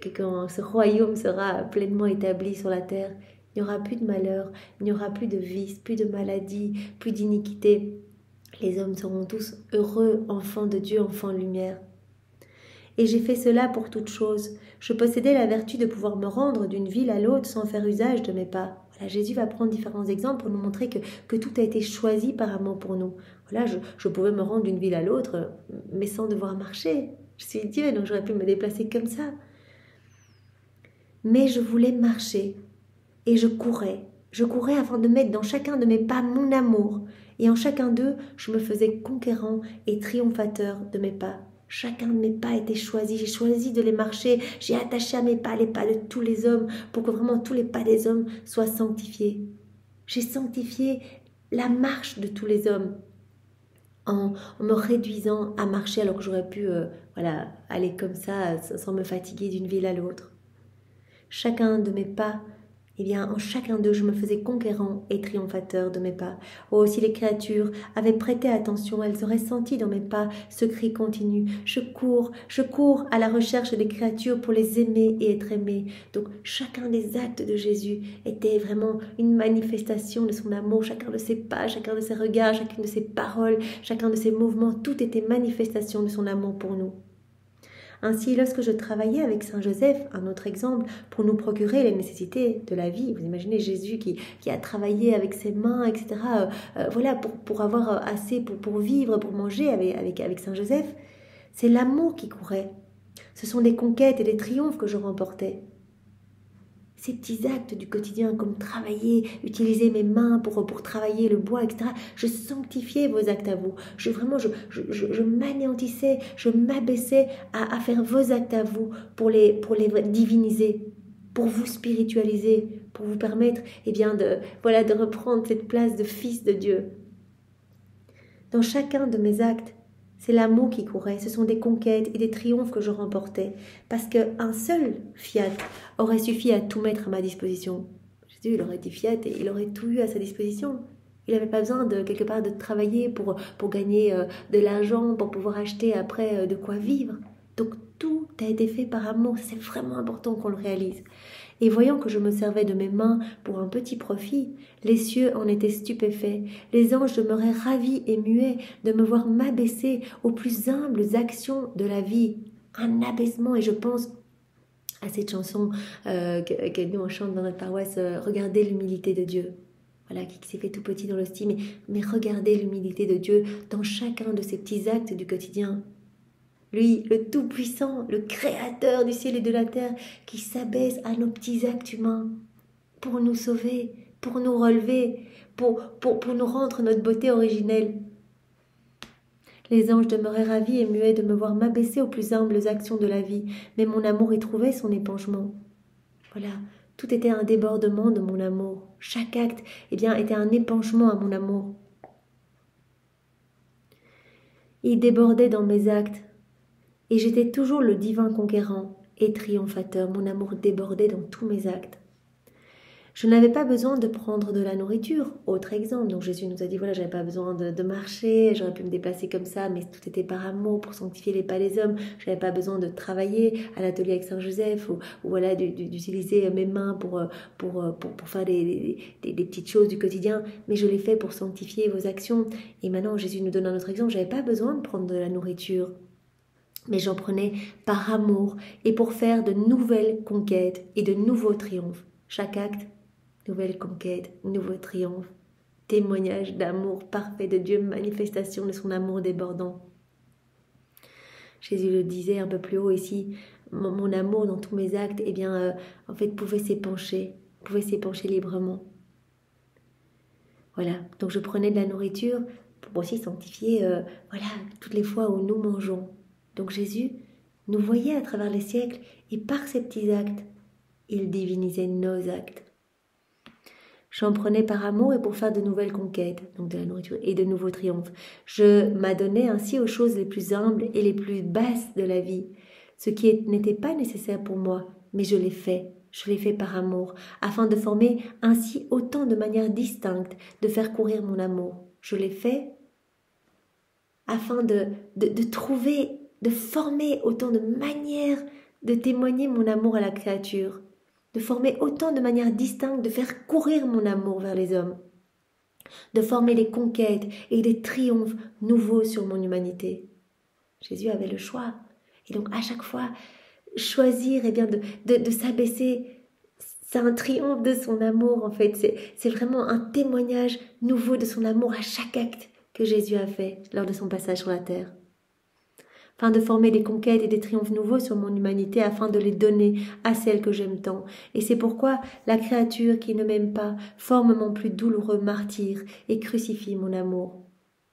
quand ce royaume sera pleinement établi sur la terre, il n'y aura plus de malheur, il n'y aura plus de vices, plus de maladies, plus d'iniquité. Les hommes seront tous heureux, enfants de Dieu, enfants de lumière. Et j'ai fait cela pour toute chose. Je possédais la vertu de pouvoir me rendre d'une ville à l'autre sans faire usage de mes pas. Jésus va prendre différents exemples pour nous montrer que tout a été choisi par amour pour nous. Je pouvais me rendre d'une ville à l'autre, mais sans devoir marcher. Je suis Dieu, donc j'aurais pu me déplacer comme ça. Mais je voulais marcher, et je courais. Je courais afin de mettre dans chacun de mes pas mon amour, et en chacun d'eux, je me faisais conquérant et triomphateur de mes pas. Chacun de mes pas était choisi. J'ai choisi de les marcher. J'ai attaché à mes pas les pas de tous les hommes pour que vraiment tous les pas des hommes soient sanctifiés. J'ai sanctifié la marche de tous les hommes en me réduisant à marcher alors que j'aurais pu aller comme ça sans me fatiguer d'une ville à l'autre. Chacun de mes pas, en chacun d'eux, je me faisais conquérant et triomphateur de mes pas. Oh, si les créatures avaient prêté attention, elles auraient senti dans mes pas ce cri continu. Je cours à la recherche des créatures pour les aimer et être aimé. Donc, chacun des actes de Jésus était vraiment une manifestation de son amour. Chacun de ses pas, chacun de ses regards, chacune de ses paroles, chacun de ses mouvements, tout était manifestation de son amour pour nous. Ainsi, lorsque je travaillais avec Saint Joseph, un autre exemple, pour nous procurer les nécessités de la vie, vous imaginez Jésus qui a travaillé avec ses mains, etc., pour avoir assez pour vivre, pour manger avec Saint Joseph, c'est l'amour qui courait. Ce sont des conquêtes et des triomphes que je remportais. Ces petits actes du quotidien, comme travailler, utiliser mes mains pour travailler le bois, etc. Je sanctifiais vos actes à vous. Je m'anéantissais, je m'abaissais à faire vos actes à vous pour les diviniser, pour vous spiritualiser, pour vous permettre de reprendre cette place de fils de Dieu. Dans chacun de mes actes, c'est l'amour qui courait, ce sont des conquêtes et des triomphes que je remportais, parce qu'un seul fiat aurait suffi à tout mettre à ma disposition. Jésus, il aurait été fiat et il aurait tout eu à sa disposition. Il n'avait pas besoin quelque part de travailler pour gagner de l'argent, pour pouvoir acheter après de quoi vivre. Donc tout a été fait par amour, c'est vraiment important qu'on le réalise. Et voyant que je me servais de mes mains pour un petit profit, les cieux en étaient stupéfaits. Les anges demeuraient ravis et muets de me voir m'abaisser aux plus humbles actions de la vie. Un abaissement, et je pense à cette chanson que nous on chante dans notre paroisse, regardez l'humilité de Dieu. Voilà, qui s'est fait tout petit dans le style, mais regardez l'humilité de Dieu dans chacun de ces petits actes du quotidien. Lui, le Tout-Puissant, le Créateur du ciel et de la terre, qui s'abaisse à nos petits actes humains pour nous sauver, pour nous relever, pour nous rendre notre beauté originelle. Les anges demeuraient ravis et muets de me voir m'abaisser aux plus humbles actions de la vie, mais mon amour y trouvait son épanchement. Voilà, tout était un débordement de mon amour. Chaque acte, était un épanchement à mon amour. Il débordait dans mes actes. Et j'étais toujours le divin conquérant et triomphateur. Mon amour débordait dans tous mes actes. Je n'avais pas besoin de prendre de la nourriture. Autre exemple, donc Jésus nous a dit, voilà, j'avais pas besoin de marcher, j'aurais pu me déplacer comme ça, mais tout était par amour pour sanctifier les pas des hommes. Je n'avais pas besoin de travailler à l'atelier avec Saint Joseph ou d'utiliser mes mains pour faire des petites choses du quotidien, mais je l'ai fait pour sanctifier vos actions. Et maintenant, Jésus nous donne un autre exemple, j'avais pas besoin de prendre de la nourriture. Mais j'en prenais par amour et pour faire de nouvelles conquêtes et de nouveaux triomphes. Chaque acte, nouvelle conquête, nouveau triomphe, témoignage d'amour parfait de Dieu, manifestation de son amour débordant. Jésus le disait un peu plus haut ici, mon amour dans tous mes actes, pouvait s'épancher librement. Voilà, donc je prenais de la nourriture pour aussi sanctifier, toutes les fois où nous mangeons. Donc Jésus nous voyait à travers les siècles et par ces petits actes, il divinisait nos actes. J'en prenais par amour et pour faire de nouvelles conquêtes, donc de la nourriture et de nouveaux triomphes. Je m'adonnais ainsi aux choses les plus humbles et les plus basses de la vie, ce qui n'était pas nécessaire pour moi, mais je l'ai fait par amour, afin de former ainsi autant de manières distinctes de faire courir mon amour. Je l'ai fait afin de trouver, de former autant de manières de témoigner mon amour à la créature, de former autant de manières distinctes de faire courir mon amour vers les hommes, de former des conquêtes et des triomphes nouveaux sur mon humanité. Jésus avait le choix. Et donc à chaque fois, choisir de s'abaisser, c'est un triomphe de son amour en fait. C'est vraiment un témoignage nouveau de son amour à chaque acte que Jésus a fait lors de son passage sur la terre. Afin de former des conquêtes et des triomphes nouveaux sur mon humanité, afin de les donner à celle que j'aime tant. Et c'est pourquoi la créature qui ne m'aime pas forme mon plus douloureux martyre et crucifie mon amour.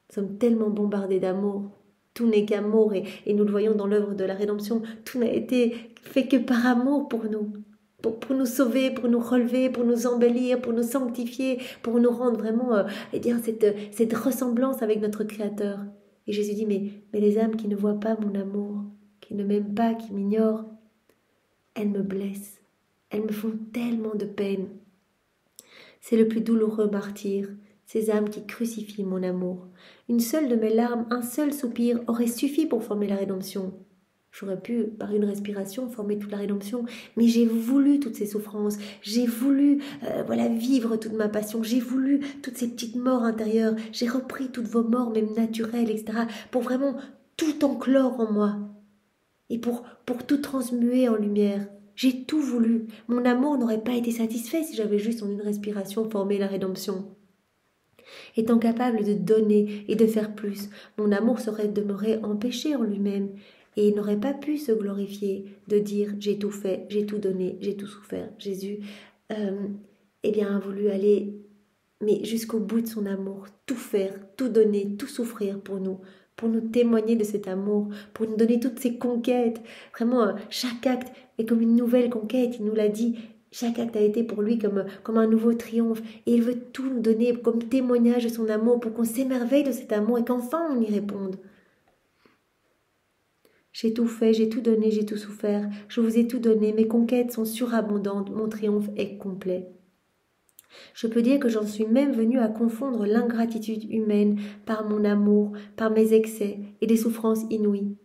Nous sommes tellement bombardés d'amour. Tout n'est qu'amour et nous le voyons dans l'œuvre de la rédemption. Tout n'a été fait que par amour pour nous. Pour nous sauver, pour nous relever, pour nous embellir, pour nous sanctifier, pour nous rendre vraiment cette ressemblance avec notre Créateur. Et Jésus dit, mais les âmes qui ne voient pas mon amour, qui ne m'aiment pas, qui m'ignorent, elles me blessent, elles me font tellement de peine. C'est le plus douloureux martyre, ces âmes qui crucifient mon amour. Une seule de mes larmes, un seul soupir aurait suffi pour former la rédemption. J'aurais pu, par une respiration, former toute la rédemption, mais j'ai voulu toutes ces souffrances, j'ai voulu vivre toute ma passion, j'ai voulu toutes ces petites morts intérieures, j'ai repris toutes vos morts, même naturelles, etc., pour vraiment tout enclore en moi, et pour tout transmuer en lumière. J'ai tout voulu. Mon amour n'aurait pas été satisfait si j'avais juste en une respiration formé la rédemption. Étant capable de donner et de faire plus, mon amour serait demeuré empêché en lui-même, et il n'aurait pas pu se glorifier de dire « j'ai tout fait, j'ai tout donné, j'ai tout souffert ». Jésus a voulu aller mais jusqu'au bout de son amour, tout faire, tout donner, tout souffrir pour nous témoigner de cet amour, pour nous donner toutes ces conquêtes. Vraiment, chaque acte est comme une nouvelle conquête, il nous l'a dit. Chaque acte a été pour lui comme un nouveau triomphe. Et il veut tout nous donner comme témoignage de son amour pour qu'on s'émerveille de cet amour et qu'enfin on y réponde. J'ai tout fait, j'ai tout donné, j'ai tout souffert. Je vous ai tout donné, mes conquêtes sont surabondantes, mon triomphe est complet. Je peux dire que j'en suis même venue à confondre l'ingratitude humaine par mon amour, par mes excès et des souffrances inouïes.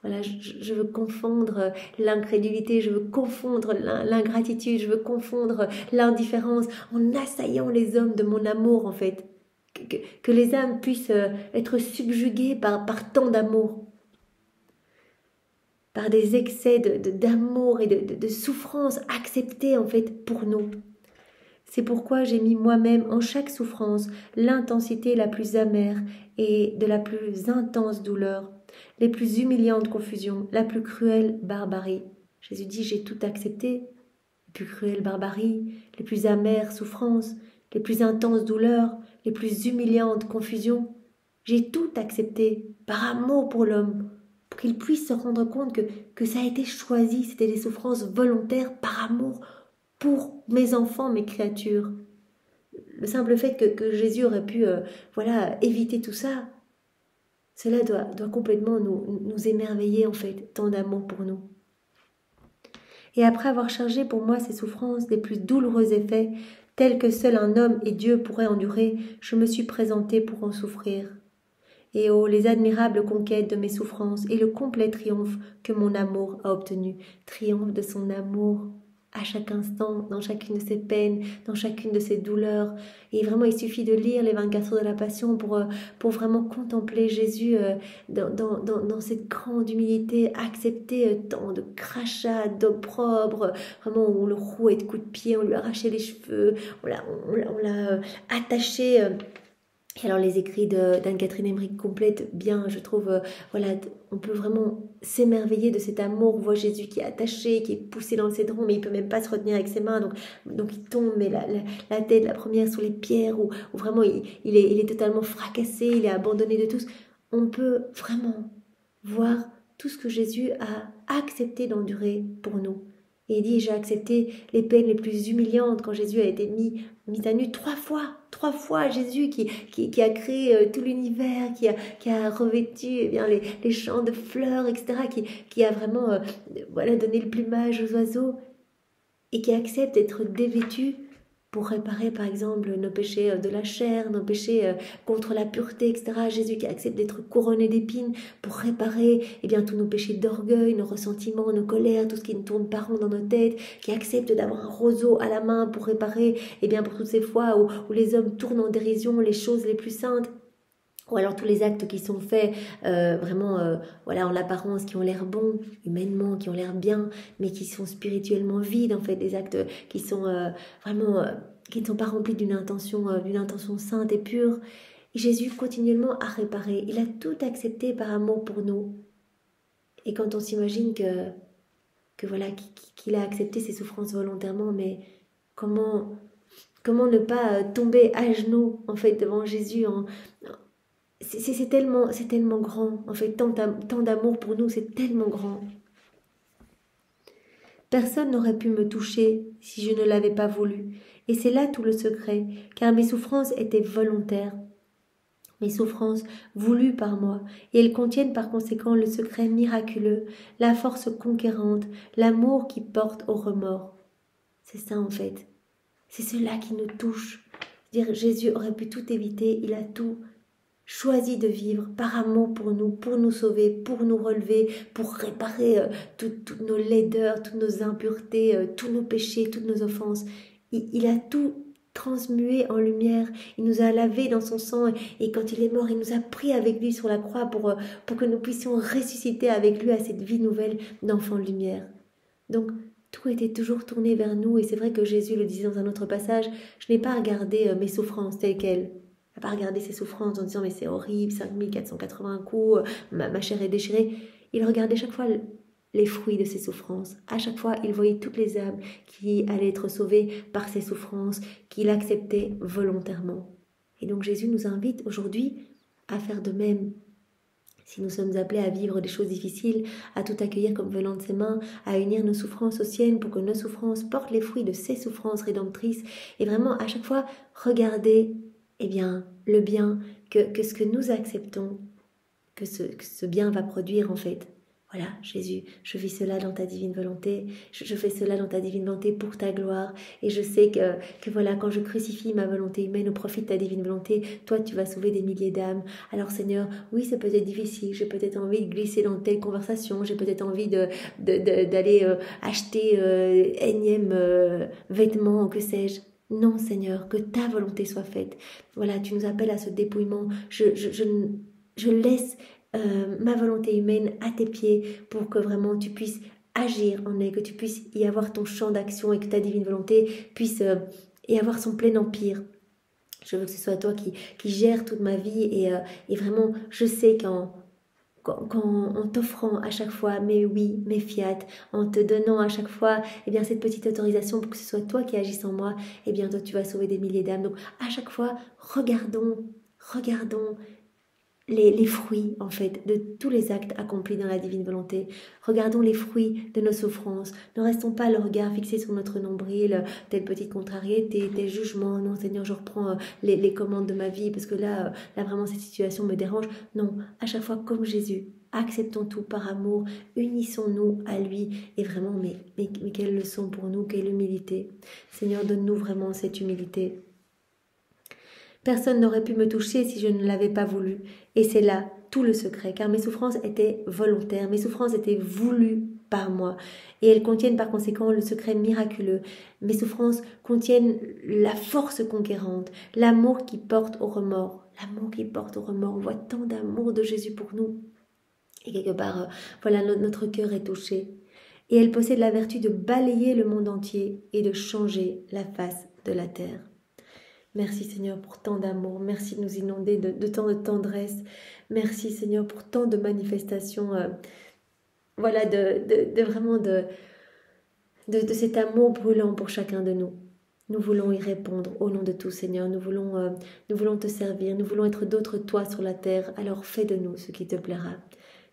Voilà, je veux confondre l'incrédulité, je veux confondre l'ingratitude, je veux confondre l'indifférence en assaillant les hommes de mon amour en fait. Que les âmes puissent être subjuguées par tant d'amour, par des excès d'amour et de souffrance acceptés en fait pour nous. C'est pourquoi j'ai mis moi-même en chaque souffrance l'intensité la plus amère et de la plus intense douleur, les plus humiliantes confusions, la plus cruelle barbarie. Jésus dit, j'ai tout accepté, les plus cruelles barbaries, les plus amères souffrances, les plus intenses douleurs, les plus humiliantes confusions. J'ai tout accepté par amour pour l'homme, pour qu'il puisse se rendre compte que ça a été choisi, c'était des souffrances volontaires par amour pour mes enfants, mes créatures. Le simple fait que Jésus aurait pu éviter tout ça, cela doit complètement nous émerveiller en fait, tant d'amour pour nous. Et après avoir chargé pour moi ces souffrances des plus douloureux effets, tels que seul un homme et Dieu pourraient endurer, je me suis présentée pour en souffrir. Et oh, les admirables conquêtes de mes souffrances et le complet triomphe que mon amour a obtenu, triomphe de son amour, à chaque instant, dans chacune de ses peines, dans chacune de ses douleurs. Et vraiment, il suffit de lire les 24 heures de la Passion pour vraiment contempler Jésus dans cette grande humilité, accepter tant de crachats, d'opprobre, vraiment on le rouait de coups de pied, on lui arrachait les cheveux, on l'a attaché... Et alors les écrits d'Anne-Catherine Emmerich complètent bien, je trouve, on peut vraiment s'émerveiller de cet amour. On voit Jésus qui est attaché, qui est poussé dans le cédron, mais il peut même pas se retenir avec ses mains, donc il tombe, mais la tête, la première sur les pierres, où vraiment il est totalement fracassé, il est abandonné de tous. On peut vraiment voir tout ce que Jésus a accepté d'endurer pour nous. Et il dit, j'ai accepté les peines les plus humiliantes quand Jésus a été mis à nu 3 fois. Jésus qui a créé tout l'univers, qui a revêtu les champs de fleurs, etc., qui a vraiment donné le plumage aux oiseaux et qui accepte d'être dévêtu pour réparer par exemple nos péchés de la chair, nos péchés contre la pureté, etc. Jésus qui accepte d'être couronné d'épines pour réparer tous nos péchés d'orgueil, nos ressentiments, nos colères, tout ce qui ne tourne pas rond dans nos têtes, qui accepte d'avoir un roseau à la main pour réparer, pour toutes ces fois où les hommes tournent en dérision les choses les plus saintes. Ou alors tous les actes qui sont faits en l'apparence, qui ont l'air bons, humainement, qui ont l'air bien, mais qui sont spirituellement vides, en fait, des actes qui sont qui ne sont pas remplis d'une intention sainte et pure. Et Jésus continuellement a réparé, il a tout accepté par amour pour nous. Et quand on s'imagine qu'il a accepté ses souffrances volontairement, mais comment ne pas tomber à genoux, en fait, devant Jésus c'est tellement grand, en fait, tant d'amour pour nous, c'est tellement grand. Personne n'aurait pu me toucher si je ne l'avais pas voulu. Et c'est là tout le secret, car mes souffrances étaient volontaires, mes souffrances voulues par moi, et elles contiennent par conséquent le secret miraculeux, la force conquérante, l'amour qui porte au remords. C'est ça en fait. C'est cela qui nous touche. Dire Jésus aurait pu tout éviter, il a tout choisi de vivre par amour pour nous sauver, pour nous relever, pour réparer toutes nos laideurs, toutes nos impuretés, tous nos péchés, toutes nos offenses. Il a tout transmué en lumière, il nous a lavés dans son sang et quand il est mort, il nous a pris avec lui sur la croix pour que nous puissions ressusciter avec lui à cette vie nouvelle d'enfant de lumière. Donc, tout était toujours tourné vers nous et c'est vrai que Jésus le disait dans un autre passage, je n'ai pas regardé mes souffrances telles quelles. Il n'a pas regardé ses souffrances en disant mais c'est horrible, 5480 coups, ma chair est déchirée. Il regardait chaque fois les fruits de ses souffrances. À chaque fois, il voyait toutes les âmes qui allaient être sauvées par ses souffrances, qu'il acceptait volontairement. Et donc Jésus nous invite aujourd'hui à faire de même. Si nous sommes appelés à vivre des choses difficiles, à tout accueillir comme venant de ses mains, à unir nos souffrances aux siennes pour que nos souffrances portent les fruits de ses souffrances rédemptrices, et vraiment à chaque fois regarder le bien que ce que nous acceptons, que ce bien va produire en fait. Voilà, Jésus, je vis cela dans ta divine volonté, je fais cela dans ta divine volonté pour ta gloire, et je sais que voilà, quand je crucifie ma volonté humaine au profit de ta divine volonté, toi tu vas sauver des milliers d'âmes. Alors Seigneur, oui c'est peut-être difficile, j'ai peut-être envie de glisser dans telle conversation, j'ai peut-être envie d'aller acheter énième vêtements, que sais-je. Non Seigneur, que ta volonté soit faite. Voilà, tu nous appelles à ce dépouillement, je laisse ma volonté humaine à tes pieds pour que vraiment tu puisses agir en elle, que tu puisses y avoir ton champ d'action et que ta divine volonté puisse y avoir son plein empire. Je veux que ce soit toi qui gères toute ma vie et vraiment je sais qu'en t'offrant à chaque fois mes oui, mes fiat, en te donnant à chaque fois cette petite autorisation pour que ce soit toi qui agisses en moi, toi tu vas sauver des milliers d'âmes. Donc à chaque fois, regardons les fruits, en fait, de tous les actes accomplis dans la divine volonté. Regardons les fruits de nos souffrances. Ne restons pas le regard fixé sur notre nombril, telle petite contrariété, tel jugement. Non, Seigneur, je reprends les commandes de ma vie parce que là, vraiment, cette situation me dérange. Non, à chaque fois, comme Jésus, acceptons tout par amour, unissons-nous à lui. Et vraiment, mais quelle leçon pour nous, quelle humilité. Seigneur, donne-nous vraiment cette humilité. Personne n'aurait pu me toucher si je ne l'avais pas voulu. Et c'est là tout le secret, car mes souffrances étaient volontaires, mes souffrances étaient voulues par moi. Et elles contiennent par conséquent le secret miraculeux. Mes souffrances contiennent la force conquérante, l'amour qui porte au remords. L'amour qui porte au remords. On voit tant d'amour de Jésus pour nous. Et quelque part, notre cœur est touché. Et elle possède la vertu de balayer le monde entier et de changer la face de la terre. Merci Seigneur pour tant d'amour, merci de nous inonder de tant de tendresse, merci Seigneur pour tant de manifestations, de cet amour brûlant pour chacun de nous. Nous voulons y répondre au nom de tout Seigneur, nous voulons te servir, nous voulons être d'autres toi sur la terre, alors fais de nous ce qui te plaira.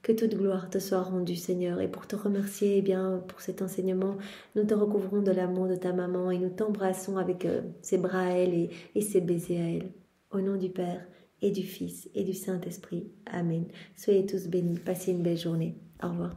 Que toute gloire te soit rendue, Seigneur. Et pour te remercier pour cet enseignement, nous te recouvrons de l'amour de ta maman et nous t'embrassons avec ses bras à elle et ses baisers à elle. Au nom du Père et du Fils et du Saint-Esprit. Amen. Soyez tous bénis. Passez une belle journée. Au revoir.